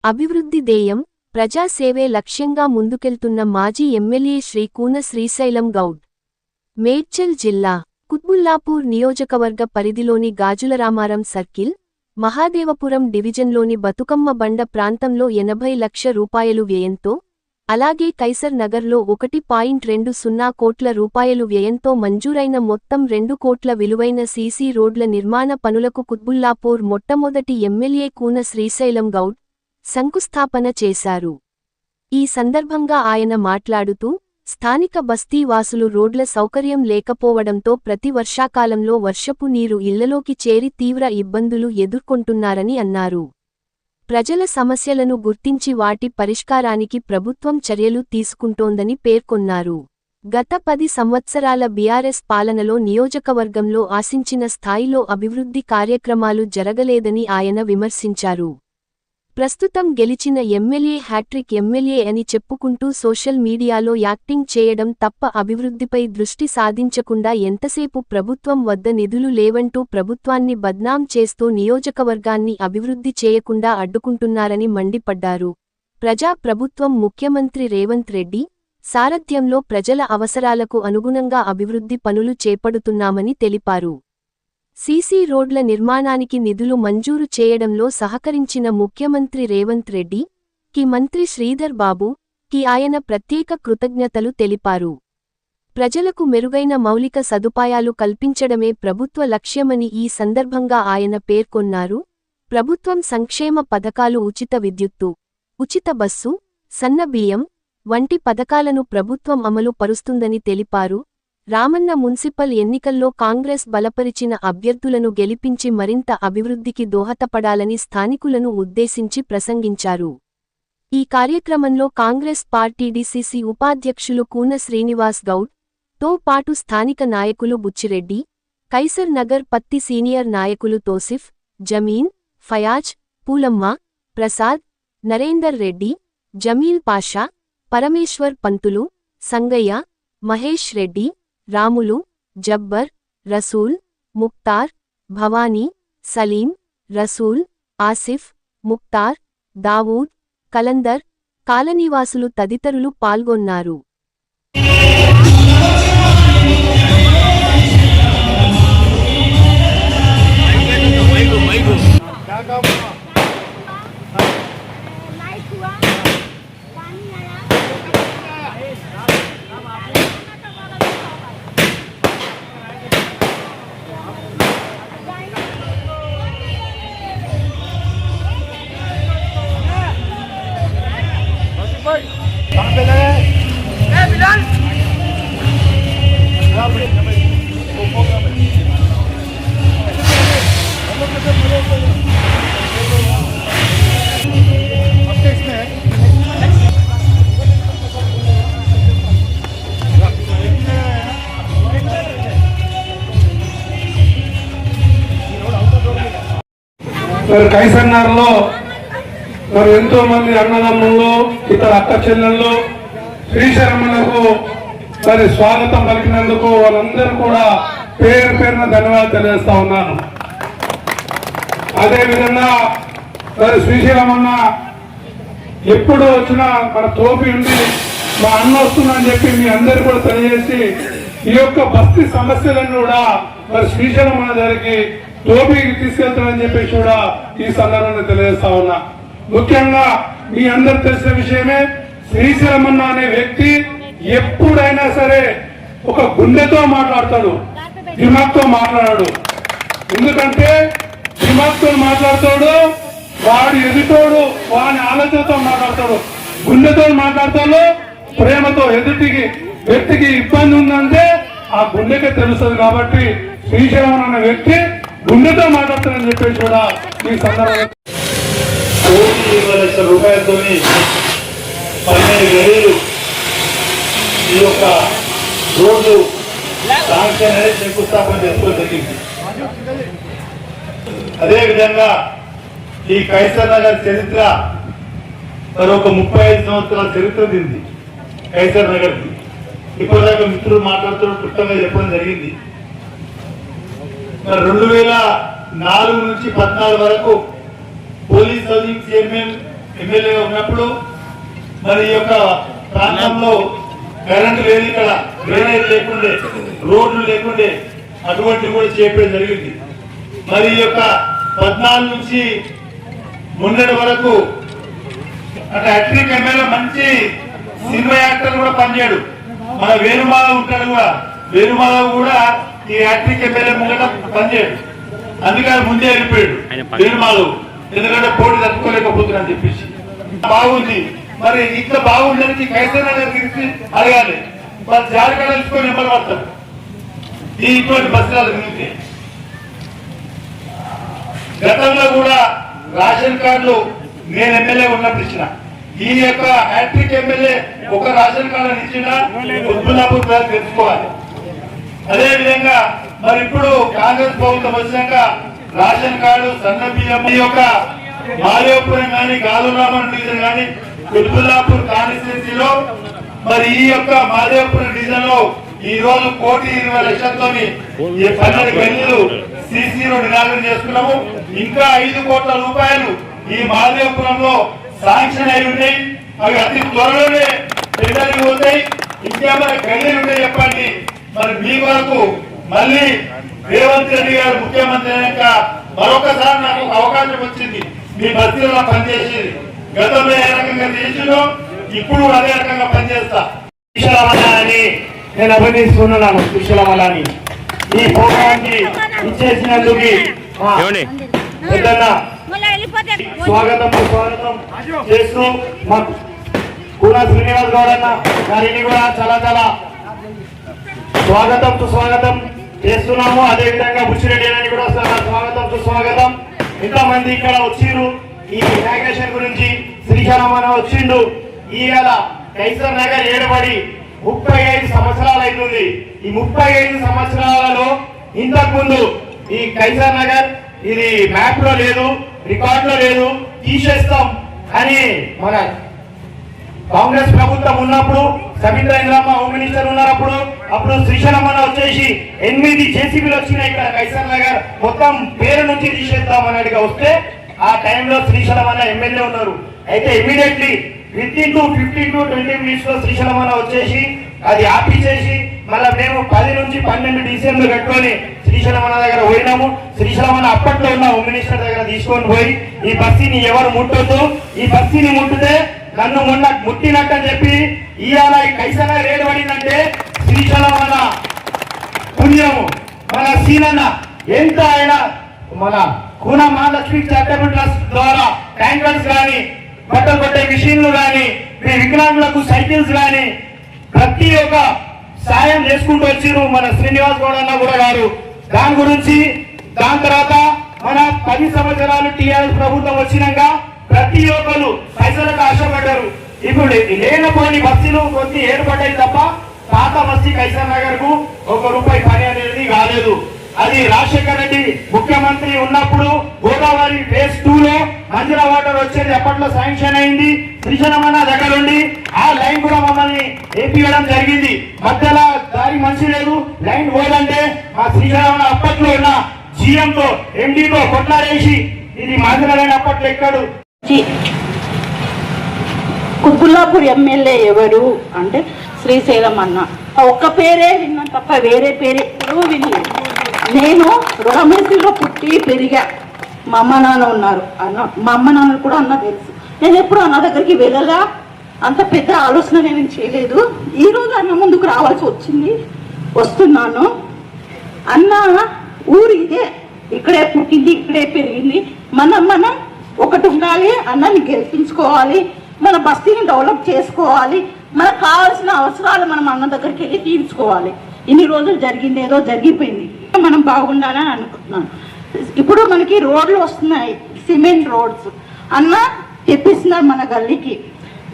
అభివృద్ధి ధ్యేయం, ప్రజాసేవే లక్ష్యంగా ముందుకెళ్తున్న మాజీ ఎమ్మెల్యే శ్రీ కూన శ్రీశైలం గౌడ్. మేడ్చల్ జిల్లా కుత్బుల్లాపూర్ నియోజకవర్గ పరిధిలోని గాజులరామారం సర్కిల్, మహాదేవపురం డివిజన్లోని బతుకమ్మ బండ ప్రాంతంలో 80 లక్షల రూపాయలు వ్యయంతో, అలాగే కైసర్ నగర్లో 1.20 కోట్ల రూపాయలు వ్యయంతో మంజూరైన మొత్తం 2 కోట్ల విలువైన సీసీ రోడ్ల నిర్మాణ పనులకు కుత్బుల్లాపూర్ మొట్టమొదటి ఎమ్మెల్యే కూన శ్రీశైలం గౌడ్ శంకుస్థాపన చేశారు. ఈ సందర్భంగా ఆయన మాట్లాడుతూ, స్థానిక బస్తీ వాసులు రోడ్ల సౌకర్యం లేకపోవడంతో ప్రతి వర్షాకాలంలో వర్షపు నీరు ఇళ్లలోకి చేరి తీవ్ర ఇబ్బందులు ఎదుర్కొంటున్నారని అన్నారు. ప్రజల సమస్యలను గుర్తించి వాటి పరిష్కారానికి ప్రభుత్వం చర్యలు తీసుకుంటోందని పేర్కొన్నారు. గత 10 సంవత్సరాల బీఆర్ఎస్ పాలనలో నియోజకవర్గంలో ఆశించిన స్థాయిలో అభివృద్ధి కార్యక్రమాలు జరగలేదని ఆయన విమర్శించారు. ప్రస్తుతం గెలిచిన ఎమ్మెల్యే హ్యాట్రిక్ ఎమ్మెల్యే అని చెప్పుకుంటూ సోషల్ మీడియాలో యాక్టింగ్ చేయడం తప్ప అభివృద్ధిపై దృష్టి సాధించకుండా ఎంతసేపు ప్రభుత్వం వద్ద నిధులు లేవంటూ ప్రభుత్వాన్ని బద్నాం చేస్తూ నియోజకవర్గాన్ని అభివృద్ధి చేయకుండా అడ్డుకుంటున్నారని మండిపడ్డారు. ప్రజా ప్రభుత్వం ముఖ్యమంత్రి రేవంత్ రెడ్డి సారథ్యంలో ప్రజల అవసరాలకు అనుగుణంగా అభివృద్ధి పనులు చేపడుతున్నామని తెలిపారు. సీసీ రోడ్ల నిర్మాణానికి నిధులు మంజూరు చేయడంలో సహకరించిన ముఖ్యమంత్రి రేవంత్ రెడ్డి కి మంత్రి శ్రీధర్ బాబు కి ఆయన ప్రత్యేక కృతజ్ఞతలు తెలిపారు. ప్రజలకు మెరుగైన మౌలిక సదుపాయాలు కల్పించడమే ప్రభుత్వ లక్ష్యమని ఈ సందర్భంగా ఆయన పేర్కొన్నారు. ప్రభుత్వం సంక్షేమ పథకాలు ఉచిత విద్యుత్తు, ఉచిత బస్సు, సన్న బియ్యం వంటి పథకాలను ప్రభుత్వం అమలు పరుస్తుందని తెలిపారు. రామన్న మున్సిపల్ ఎన్నికల్లో కాంగ్రెస్ బలపరిచిన అభ్యర్థులను గెలిపించి మరింత అభివృద్ధికి దోహదపడాలని స్థానికులను ఉద్దేశించి ప్రసంగించారు. ఈ కార్యక్రమంలో కాంగ్రెస్ పార్టీ డీసీసీ ఉపాధ్యక్షులు కూన శ్రీనివాస్ గౌడ్ తో పాటు స్థానిక నాయకులు బుచ్చిరెడ్డి, కైసర్ నగర్ పత్తి సీనియర్ నాయకులు తోసిఫ్, జమీన్, ఫయాజ్, పూలమ్మ, ప్రసాద్, నరేందర్ రెడ్డి, జమీల్ పాషా, పరమేశ్వర్ పంతులు, సంగయ్య, మహేష్ రెడ్డి, రాములు, జబ్బర్, రసూల్, ముక్తార్, భవానీ, సలీం, రసూల్, ఆసిఫ్, ముక్తార్, దావూద్, కలందర్, కాలనీవాసులు తదితరులు పాల్గొన్నారు. కైసర్ నగర్లో ఎంతో మంది అన్నదమ్ములు, ఇతర అక్క చెల్లెళ్ళు శ్రీశైలములకు స్వాగతం పలికినందుకు వాళ్ళందరూ కూడా పేరు పేరున ధన్యవాదాలు తెలియజేస్తా ఉన్నాను. అదేవిధంగా శ్రీశైలమన్న ఎప్పుడు వచ్చినా మన తోపి ఉండి మా అన్న వస్తుందని చెప్పి మీ అందరు కూడా తెలియజేసి ఈ యొక్క బస్తీ సమస్యలను కూడా శ్రీశైలమన్న దగ్గరికి టోపీకి తీసుకెళ్తానని చెప్పేసి కూడా ఈ సందర్భంగా తెలియజేస్తా ఉన్నా. ముఖ్యంగా మీ అందరు తెలిసిన విషయమే, శ్రీశైలమన్న అనే వ్యక్తి ఎప్పుడైనా సరే ఒక గుండెతో మాట్లాడతాడు, దిమాగ్తో మాట్లాడాడు. ఎందుకంటే దిమాగ్తో మాట్లాడతాడు, వాడు ఎదుటోడు వాని ఆలోచనతో మాట్లాడతాడు, గుండెతో మాట్లాడతాడు, ప్రేమతో. ఎదుటికి వ్యక్తికి ఇబ్బంది ఉందంటే ఆ గుండెకే తెలుస్తుంది. కాబట్టి శ్రీశైలం అనే వ్యక్తి గుండెతో మాట్లాడతానని చెప్పేసి కూడా ఈ సందర్భంగా 1,20 లక్షల రూపాయలతో 15 గదులు ఈ యొక్క రోడ్లు శాంక్షన్ అనేది శంకుస్థాపన చేసుకోవడం జరిగింది. అదేవిధంగా ఈ కైసర్ నగర్ చరిత్ర మరొక 35 సంవత్సరాల చరిత్ర దింది కైసర్ నగర్కి. ఇప్పటిదాకా మిత్రులు మాట్లాడుతూ క్లుప్తంగా చెప్పడం జరిగింది. మరి 2004 నుంచి 2014 వరకు పోలీస్ హౌసింగ్ చైర్మన్ ఎమ్మెల్యే ఉన్నప్పుడు మరి ఈ యొక్క ప్రాంతంలో కరెంటు లేదు, ఇక్కడ డ్రైనేజ్ లేకుండే, రోడ్లు లేకుండే, అటువంటి కూడా చేయడం జరిగింది. మరి ఈ యొక్క 14 నుంచి మొన్నటి వరకు అంటే అట్రిక్ ఎమ్మెల్యే మంచి సినిమా యాక్టర్ కూడా పనిచేయడు. మన వేణుమాధవ్ ఉంటాడు కూడా, వేణుమాధవ్ కూడా ఈ అట్రిక్ ఎమ్మెల్యే ముంగట పనిచేయడు. అందుకని ముందే వెళ్ళిపోయాడు వేణుమాధవ్, ఎందుకంటే పోటీ తట్టుకోలేకపోతున్నాను చెప్పేసి. బాగుంది, మరి ఇంత బాగుందని కైసర్ నగర్ గురించి అడగాలి. మరి జాలికడ తీసుకొని నెంబర్ పడతారు ఈ ఇటువంటి బస్సుల గురించి. గతంలో కూడా రేషన్ కార్డులు నేను ఎమ్మెల్యే ఉన్నప్పుడు ఇచ్చిన. ఈ యొక్క హ్యాట్రిక్ ఎమ్మెల్యే ఒక రేషన్ కార్డు ఇచ్చిన ఉద్బుల్లాపూర్ తెలుసుకోవాలి. అదే విధంగా మరి ఇప్పుడు కాంగ్రెస్ ప్రభుత్వం వచ్చినాక రేషన్ కార్డు, సన్న బియ్యం, ఈ యొక్క మాదేవపురం కానీ, గాలురామన్ డివిజన్ కానీ, ఉద్బుల్లాపూర్ కాన్స్టిట్యూన్సీలో మరి ఈ యొక్క మాదేవపురం డివిజన్ లో ఈ రోజు 1,20,00,000 ఈ 12 గల్లీలు సిసి రోడ్ నిర్మాణం చేసుకున్నాము. ఇంకా 5 కోట్ల రూపాయలు ఈ మాదేవపురంలో శాంక్షన్ అయి ఉన్నాయి. అవి అతి త్వరలోనే టెండర్లు పోతాయి. ఇంకేమైనా గల్లీలు ఉన్నాయి చెప్పండి. మరి మీ వరకు మళ్ళీ రేవంత్ రెడ్డి గారు ముఖ్యమంత్రి అయినాక మరొకసారి నాకు అవకాశం వచ్చింది మీ బస్తీలో పనిచేసి. గతంలో ఏ రకంగా చేసినో ఇప్పుడు అదే రకంగా పనిచేస్తా అని నేను అభినందిస్తున్నాను. కుశలమలని ఈ ప్రోగ్రాంకి ఇచ్చేసినందుకు స్వాగతం చేస్తూ మా కూనా శ్రీనివాస్ గౌడ్ అన్న గారిని కూడా చాలా స్వాగతం చేస్తున్నాము. అదే విధంగా బుచ్చిరెడ్డి అని కూడా స్వాగతం. ఎంతమంది ఇక్కడ వచ్చిండ్రు ఈ ఇనాగ్రేషన్ గురించి. శ్రీశైలం అన్న వచ్చిండు. ఇవాళ కైసర్ నగర్ ఏర్పడి 35 సంవత్సరాలు అవుతుంది. ఈ 35 సంవత్సరాలలో ఇంతకు ముందు ఈ కైసర్ నగర్ ఇది మ్యాప్ లో లేదు, రికార్డ్ లో లేదు, తీసేస్తాం అని మన కాంగ్రెస్ ప్రభుత్వం ఉన్నప్పుడు, సబితా ఇంద్రమ్మ హోమ్ మినిస్టర్ ఉన్నప్పుడు, అప్పుడు శ్రీశైలమన్న వచ్చేసి 8 జేసీబీలు వచ్చినాయి ఇక్కడ కైసర్ నగర్ మొత్తం పేరు నుంచి తీసేద్దాం అన్నట్టుగా వస్తే ఆ టైంలో శ్రీశైలమన్న ఎమ్మెల్యే ఉన్నారు. అయితే ఇమీడియట్లీ విత్ 15 to 20 మినిట్స్ లో శ్రీశైలమన్న వచ్చేసి అది ఆపిచేసి మళ్ళీ మేము 10 నుంచి 12 డిసెంబర్ కట్టుకొని శ్రీశైలమన్న దగ్గర పోయినాము. శ్రీశైలమన్న అప్పట్లో ఉన్న హోమ్ మినిస్టర్ దగ్గర తీసుకొని పోయి ఈ బస్తీని ఎవరు ముట్టొద్దు, ఈ బస్తీని ముట్టితే నన్ను ముట్టినట్టు అని చెప్పి ఇవాళ ఈ కైసర్ నగర్ రేటు పడిందంటే శ్రీశైలమన్న పుణ్యము. మన సీనన్న ఎంత అయినా మన కూన మహాలక్ష్మి చారిటబుల్ ట్రస్ట్ ద్వారా ట్యాంకర్స్ కానీ, బట్టలు కొట్టే మిషన్లు కానీ, మీ వికలాంగులకు సైకిల్స్ కానీ ప్రతి ఒక్క సాయం చేసుకుంటూ వచ్చారు మన శ్రీనివాస్ గౌడ్ అన్న కూడా గారు. దాని గురించి దాని తర్వాత మన 10 సంవత్సరాలు టీఆర్ఎస్ ప్రభుత్వం వచ్చినాక ప్రతి ఒక్కరు పైసలకు ఆశపడ్డారు. ఇప్పుడు లేకపోని బస్తీలు కొన్ని ఏర్పడ్డాయి తప్ప పాత బస్తీ కైసర్ నగర్ కు ₹1 పని అనేది కాలేదు. అది రాజశేఖర రెడ్డి ముఖ్యమంత్రి ఉన్నప్పుడు గోదావరి ఫేజ్ 2 లో మంజుల వాటర్ వచ్చేది అప్పట్లో శాంక్షన్ అయింది. శ్రీశైలమన్న దగ్గర ఉండి ఆ లైన్ కూడా మమ్మల్ని ఏపీయడం జరిగింది. మధ్యలో దారి మంచి లేదు, లైన్ పోదంటే మా శ్రీశైలమన్న అప్పట్లో ఉన్న జీఎం తో ఎండీతో కొట్లాడేసి ఇది మంజుల లైన్ అప్పట్లో ఎక్కడు. కుత్బుల్లాపూర్ ఎమ్మెల్యే ఎవరు అంటే శ్రీశైలమన్న. ఒక్క పేరే విన్నా తప్ప వేరే పేరు ఎప్పుడూ వినలేదు. నేను రమేశ్లో పుట్టి పెరిగా. మా అమ్మ నాన్న ఉన్నారు. మా అమ్మ నాన్న కూడా అన్న తెలుసు. నేను ఎప్పుడు అన్న దగ్గరికి వెళ్ళలా, అంత పెద్ద ఆలోచన నేను చేయలేదు. ఈరోజు అన్న ముందుకు రావాల్సి వచ్చింది, వస్తున్నాను. అన్న ఊరు ఇదే, ఇక్కడే పుట్టింది, ఇక్కడే పెరిగింది. మనం ఒకటి ఉండాలి, అన్నని గెలిపించుకోవాలి, మన బస్తీని డెవలప్ చేసుకోవాలి, మనకు కావాల్సిన అవసరాలు మనం అన్న దగ్గరికి వెళ్ళి తీర్చుకోవాలి. ఇన్ని రోజులు జరిగింది ఏదో జరిగిపోయింది, మనం బాగుండాలని అనుకుంటున్నాను. ఇప్పుడు మనకి రోడ్లు వస్తున్నాయి, సిమెంట్ రోడ్స్ అన్న తెప్పిస్తున్నారు మన గల్లీకి.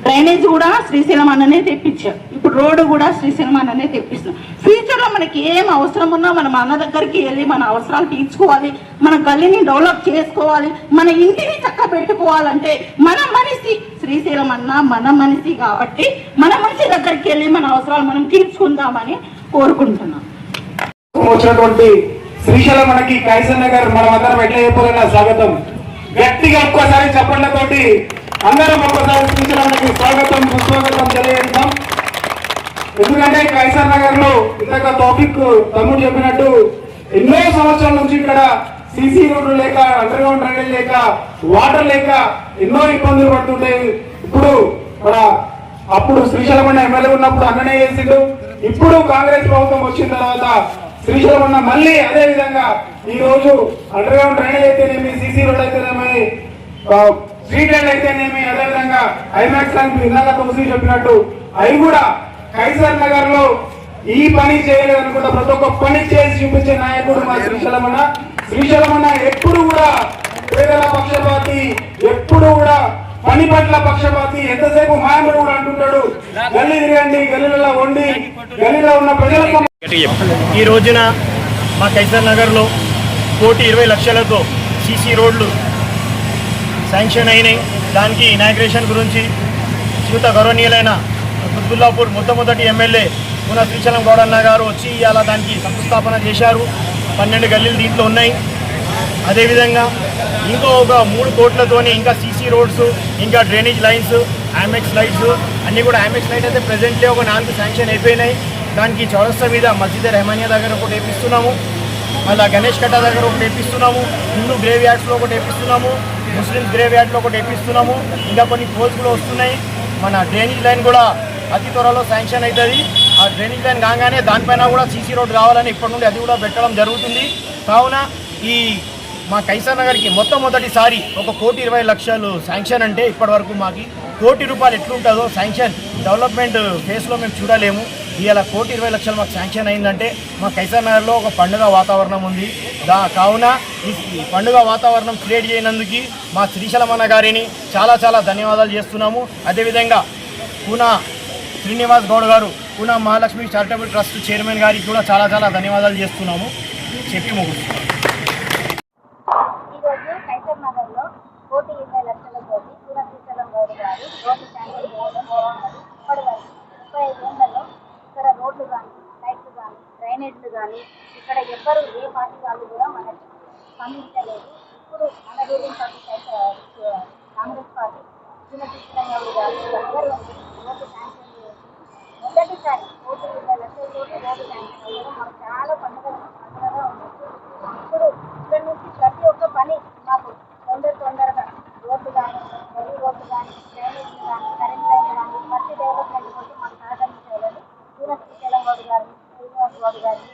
డ్రైనేజ్ కూడా శ్రీశైలం అన్ననే తెప్పించారు. ఇప్పుడు రోడ్డు కూడా శ్రీశైలం అన్ననే తెప్పిస్తున్నాం. ఫ్యూచర్లో మనకి ఏం అవసరం ఉన్నా మనం అన్న దగ్గరికి వెళ్ళి మన అవసరాలు తీర్చుకోవాలి, మన గల్లీని డెవలప్ చేసుకోవాలి, మన ఇంటిని చక్క పెట్టుకోవాలంటే మన మనిషి శ్రీశైలం అన్న మన మనిషి కాబట్టి మన మనిషి దగ్గరికి వెళ్ళి మన అవసరాలు మనం తీర్చుకుందామని కోరుకుంటున్నాం. వచ్చినటువంటి శ్రీశైలం మనకి కైసర్ నగర్ మనం అందరం ఎట్లా చెప్పాలన్నా స్వాగతం. గట్టిగా ఒక్కసారి చెప్పండితోటి అందరం ఒకసారి శ్రీశైలానికి స్వాగతం సుస్వాగతం తెలియజేద్దాం. ఎందుకంటే కైసర్ నగర్ లో ఇంతక టాపిక్ తమ్ముడు చెప్పినట్టు ఎన్నో సంవత్సరాల నుంచి ఇక్కడ సీసీ రోడ్లు లేక, అండర్ గ్రౌండ్ డ్రైనేజ్ లేక, వాటర్ లేక ఎన్నో ఇబ్బందులు పడుతుంటాయి. ఇప్పుడు మన అప్పుడు శ్రీశైలం అన్న ఎమ్మెల్యే ఉన్నప్పుడు అన్ననే చేసిండు. ఇప్పుడు కాంగ్రెస్ ప్రభుత్వం వచ్చిన తర్వాత శ్రీశైలం అన్న మళ్ళీ అదే విధంగా ఈ రోజు అండర్ గ్రౌండ్ డ్రైనేజ్ అయితేనేమి, సీసీ రోడ్ అయితేనేమి, స్ట్రీట్ లైట్ అయితేనేమి, అదేవిధంగా ఐమాక్స్ లాంటి ఇందాక ముసి చెప్పినట్టు అవి కూడా కైసర్ నగర్ లో ఈ పని చేయలేదనుకుంటా ప్రతి ఒక్క పని చేసి చూపించే నాయకుడు మా శ్రీశైలం అన్న. శ్రీశైలం అన్న ఎప్పుడు కూడా పేదల పక్షపాతి, ఎప్పుడు కూడా పని పట్ల పక్షపాతి. ఎంతసేపు మాయముడు కూడా అంటుంటాడు, గల్లీ తిరగండి, గల్లీలలో వండి, గల్లీలో ఉన్న ప్రజలకు. ఈ రోజున మా కైసర్ నగర్లో 1,20,00,000తో సీసీ రోడ్లు శాంక్షన్ అయినాయి. దానికి ఇనాగ్రేషన్ గురించి శ్రీయుత గౌరవనీయులైన కుత్బుల్లాపూర్ మొట్టమొదటి ఎమ్మెల్యే కూన శ్రీశైలం గౌడ్ అన్న గారు వచ్చి ఇవాళ దానికి శంకుస్థాపన చేశారు. 12 గల్లీలు దీంట్లో ఉన్నాయి. అదేవిధంగా ఇంకో ఒక 3 కోట్లతోని ఇంకా సీసీ రోడ్స్, ఇంకా డ్రైనేజ్ లైన్స్, ఐమెక్స్ లైట్స్ అన్నీ కూడా. ఐమెక్స్ లైట్ అయితే ప్రెజెంట్లీ ఒక 4 శాంక్షన్ అయిపోయినాయి. దానికి చౌరస్తా మీద మస్జిద్ రెహమానియా దగ్గర ఒకటి వేపిస్తున్నాము, మళ్ళీ గణేష్ కట్ట దగ్గర ఒకటి వేపిస్తున్నాము, హిందూ గ్రేవ్ యార్డ్స్లో ఒకటి వేపిస్తున్నాము, ముస్లిమ్స్ గ్రేవ్ యార్డ్లో ఒకటి వేపిస్తున్నాము. ఇంకా కొన్ని పోల్స్ కూడా వస్తున్నాయి. మన డ్రైనేజ్ లైన్ కూడా అతి త్వరలో శాంక్షన్ అవుతుంది. ఆ డ్రైనేజ్ లైన్ కాగానే దానిపైన కూడా సీసీ రోడ్ కావాలని ఇప్పటి నుండి అది కూడా పెట్టడం జరుగుతుంది. కావున ఈ మా కైసర్ నగర్కి మొట్టమొదటిసారి ఒక 1,20,00,000 శాంక్షన్ అంటే ఇప్పటి వరకు మాకు ₹1,00,00,000 ఎట్లుంటుందో శాంక్షన్ డెవలప్మెంట్ ఫేస్లో మేము చూడలేము. ఇవాళ 1,20,00,000 మాకు శాంక్షన్ అయిందంటే మా కైసర్ నగర్లో ఒక పండుగ వాతావరణం ఉంది. కావున ఈ పండుగ వాతావరణం క్రియేట్ చేయనందుకు మా శ్రీశైలం అన్న గారిని చాలా చాలా ధన్యవాదాలు చేస్తున్నాము. అదేవిధంగా కూన శ్రీనివాస్ గౌడ్ గారు, Koona Mahalakshmi charitable trust chairman గారికి కూడా చాలా చాలా ధన్యవాదాలు చేస్తున్నాము. చెప్పి ముగిస్తున్నాము. ఈరోజు కైసర్ నగర్లో 1,20,00,000 కూన శ్రీశైలం గౌడ్ గారు రోడ్డు శాంక్షన్ చేయడం జరిగింది. ఇప్పటి వరకు 35 ఏళ్లలో ఇక్కడ రోడ్లు కానీ, లైట్లు కానీ, డ్రైనేజ్లు కానీ ఇక్కడ ఎవ్వరూ ఏ పార్టీ వాళ్ళు కూడా మనకి స్పందించలేదు. ఇప్పుడు మన ruling party Congress party Koona Srisailam Goud గారు అందరూ రోడ్డు శాంక్షన్ చేసి మొదటిసారి 1,20,00,000 రోడ్డు శాంక్షన్ అవ్వడం మాకు చాలా పండుగగా ఉంది. ఇప్పుడు ఇక్కడ నుంచి ప్రతి ఒక్క పని మాకు తొందరగా రోడ్లు కానీ, గల్లీ రోడ్లు కానీ, డ్రైనేజ్లు కానీ, కరెంట్ లైన్లు కానీ, ప్రతి డెవలప్మెంట్ కోసం మాకు సహకరించాలని కూన శ్రీశైలం గౌడ్ గారిని, శ్రీనివాస్ గౌడ్ గారిని